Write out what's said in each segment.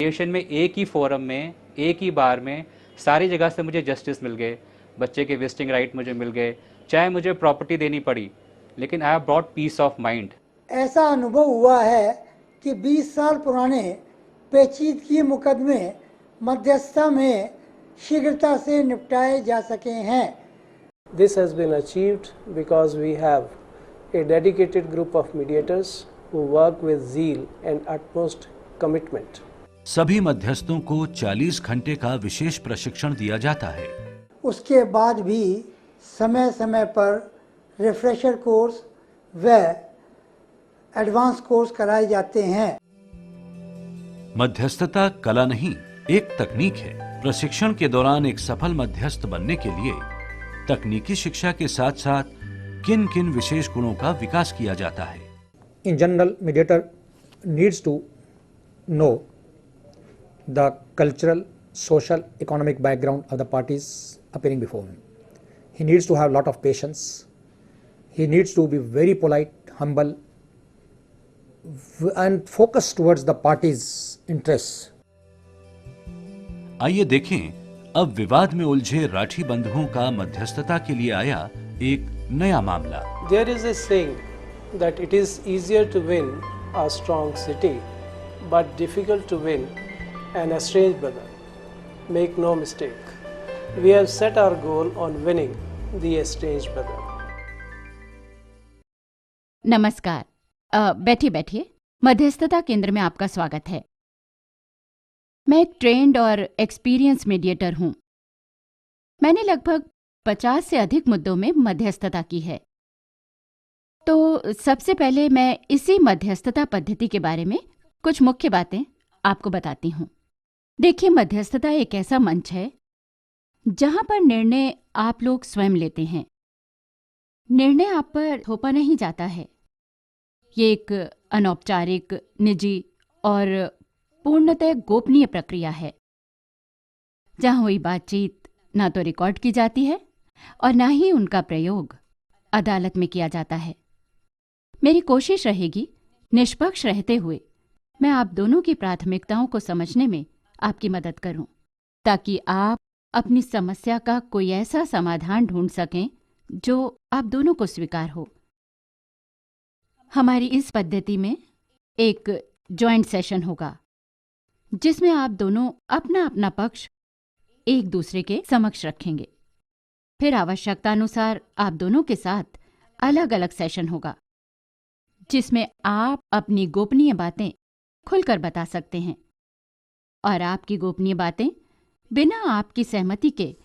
Mediation में एक ही forum में एक ही बार में सारी जगह से मुझे जस्टिस मिल गए, बच्चे के विजिटिंग राइट मुझे मिल गए, चाहे मुझे प्रॉपर्टी देनी पड़ी, लेकिन I have brought peace of mind. ऐसा अनुभव हुआ है कि 20 साल पुराने पेचीदगी मुकदमे मध्यस्थता में शीघ्रता से निपटाए जा सके हैं। This has been achieved because we have a dedicated group of mediators who work with zeal and utmost commitment. सभी मध्यस्थों को 40 घंटे का विशेष प्रशिक्षण दिया जाता है। उसके बाद भी समय समय पर रिफ्रेशर कोर्स व एडवांस कोर्स कराए जाते हैं। मध्यस्थता कला नहीं, एक तकनीक है। प्रशिक्षण के दौरान एक सफल मध्यस्थ बनने के लिए तकनीकी शिक्षा के साथ साथ किन किन विशेष गुणों का विकास किया जाता है। In general, mediator needs to know the cultural, social, economic background of the parties appearing before him. He needs to have a lot of patience. He needs to be very polite, humble, and focused towards the party's interests. आइए देखें अब विवाद में उलझे राठी बंधुओं का मध्यस्थता के लिए आया एक नया मामला। There is a saying that it is easier to win a strong city, but difficult to win an estranged brother. Make no mistake, we have set our goal on winning the estranged brother. नमस्कार, बैठिए बैठिए। मध्यस्थता केंद्र में आपका स्वागत है। मैं एक ट्रेंड और एक्सपीरियंस मीडिएटर हूं। मैंने लगभग 50 से अधिक मुद्दों में मध्यस्थता की है। तो सबसे पहले मैं इसी मध्यस्थता पद्धति के बारे में कुछ मुख्य बातें आपको बताती हूं। देखिए, मध्यस्थता एक ऐसा मंच है जहां पर निर्णय आप लोग स्वयं लेते हैं। निर्णय आप पर थोपा नहीं जाता है। ये एक अनौपचारिक, निजी और पूर्णतः गोपनीय प्रक्रिया है, जहां हुई बातचीत ना तो रिकॉर्ड की जाती है और ना ही उनका प्रयोग अदालत में किया जाता है। मेरी कोशिश रहेगी निष्पक्ष रहते हुए मैं आप दोनों की प्राथमिकताओं को समझने में आपकी मदद करूं, ताकि आप अपनी समस्या का कोई ऐसा समाधान ढूंढ सकें जो आप दोनों को स्वीकार हो। हमारी इस पद्धति में एक जॉइंट सेशन होगा, जिसमें आप दोनों अपना अपना पक्ष एक दूसरे के समक्ष रखेंगे। फिर आवश्यकतानुसार आप दोनों के साथ अलग अलग सेशन होगा, जिसमें आप अपनी गोपनीय बातें खुलकर बता सकते हैं और आपकी गोपनीय बातें बिना आपकी सहमति के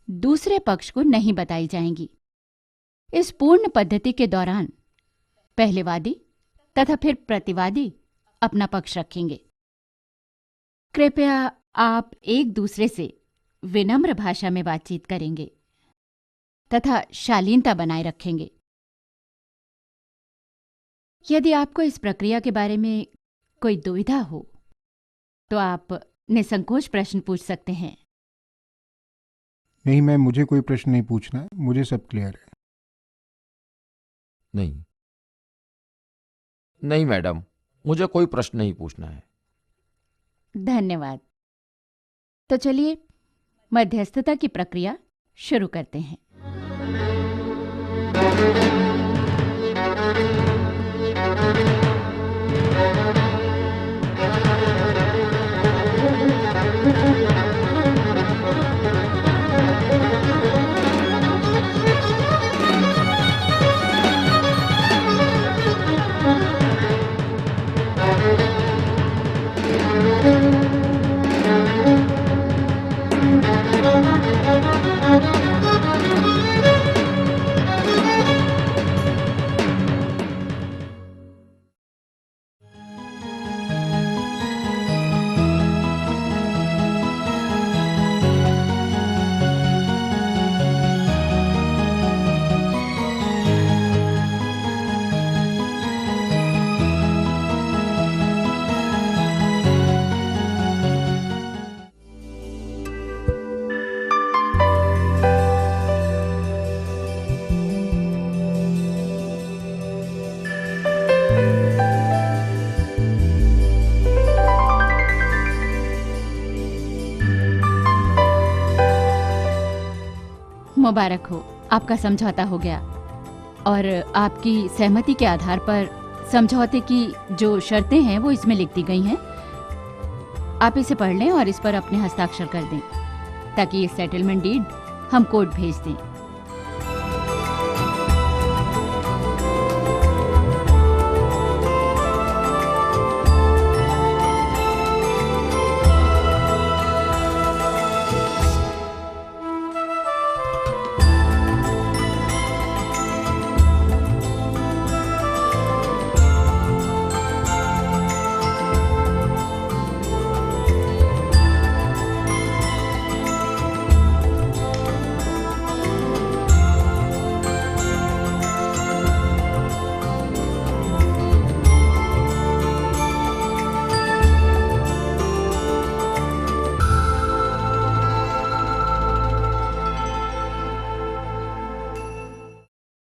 दूसरे पक्ष को नहीं बताई जाएंगी। इस पूर्ण पद्धति के दौरान पहले वादी तथा फिर प्रतिवादी अपना पक्ष रखेंगे। कृपया आप एक दूसरे से विनम्र भाषा में बातचीत करेंगे तथा शालीनता बनाए रखेंगे। यदि आपको इस प्रक्रिया के बारे में कोई दुविधा हो तो आप निसंकोच प्रश्न पूछ सकते हैं। नहीं मैम, मुझे कोई प्रश्न नहीं पूछना है, मुझे सब क्लियर है। नहीं मैडम, मुझे कोई प्रश्न नहीं पूछना है। धन्यवाद। तो चलिए मध्यस्थता की प्रक्रिया शुरू करते हैं। मुबारक हो, आपका समझौता हो गया और आपकी सहमति के आधार पर समझौते की जो शर्तें हैं वो इसमें लिख दी गई हैं। आप इसे पढ़ लें और इस पर अपने हस्ताक्षर कर दें ताकि ये सेटलमेंट डीड हम कोर्ट भेज दें।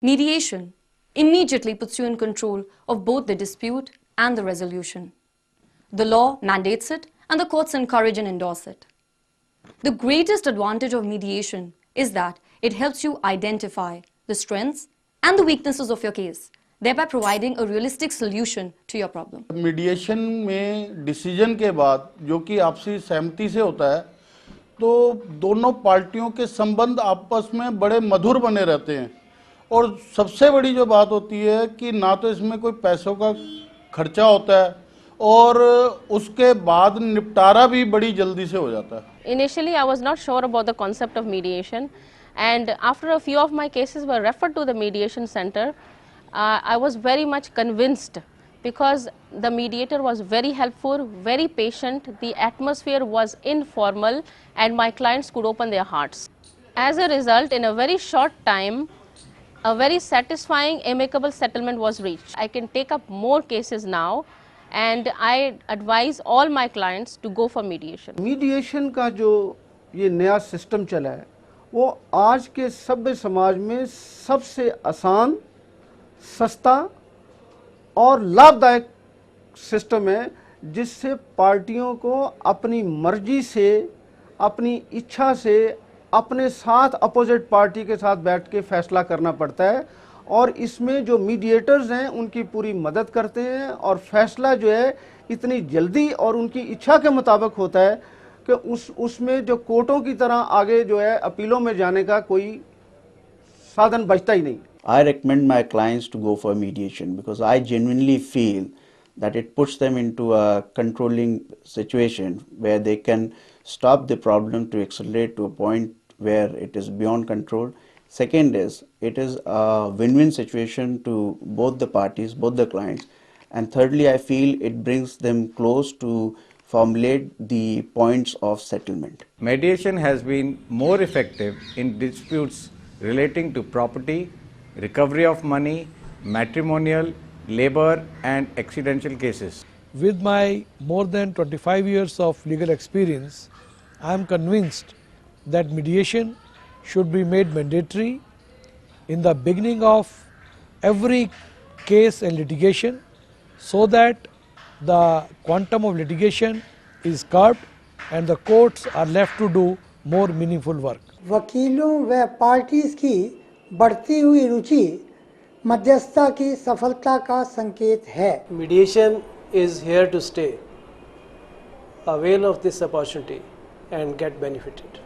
Mediation immediately puts you in control of both the dispute and the resolution. The law mandates it and the courts encourage and endorse it. The greatest advantage of mediation is that it helps you identify the strengths and the weaknesses of your case, thereby providing a realistic solution to your problem. Mediation में decision के बाद जो कि आपसी सहमति से होता है तो दोनों पार्टियों के संबंध आपस में बड़े मधुर बने रहते हैं और सबसे बड़ी जो बात होती है कि ना तो इसमें कोई पैसों का खर्चा होता है और उसके बाद निपटारा भी बड़ी जल्दी से हो जाता है. Initially, I was not sure about the concept of mediation, and after a few of my cases were referred to the mediation center, I was very much convinced because the mediator was very helpful, very patient, the atmosphere was informal, and my clients could open their hearts. As a result, in a very short time, a very satisfying amicable settlement was reached. I can take up more cases now, and I advise all my clients to go for mediation. Mediation का जो ये नया system चला है वो आज के सभ्य समाज में सबसे आसान, सस्ता और लाभदायक सिस्टम है जिससे पार्टियों को अपनी मर्जी से, अपनी इच्छा से अपने साथ अपोजिट पार्टी के साथ बैठ के फैसला करना पड़ता है और इसमें जो मीडिएटर्स हैं उनकी पूरी मदद करते हैं और फैसला जो है इतनी जल्दी और उनकी इच्छा के मुताबिक होता है कि उसमें जो कोर्टों की तरह आगे जो है अपीलों में जाने का कोई साधन बचता ही नहीं. I recommend my clients to go for mediation because I genuinely feel that it puts them into a controlling situation where they can stop the problem to accelerate to a point where it is beyond control. Second is, it is a win-win situation to both the parties, both the clients. And thirdly, I feel it brings them close to formulate the points of settlement. Mediation has been more effective in disputes relating to property, recovery of money, matrimonial, labor and accidental cases. With my more than 25 years of legal experience, I am convinced that mediation should be made mandatory in the beginning of every case and litigation so that the quantum of litigation is curbed and the courts are left to do more meaningful work. वकीलों व parties की बढ़ती हुई रुचि मध्यस्थता की सफलता का संकेत है. Mediation is here to stay. Avail of this opportunity and get benefited.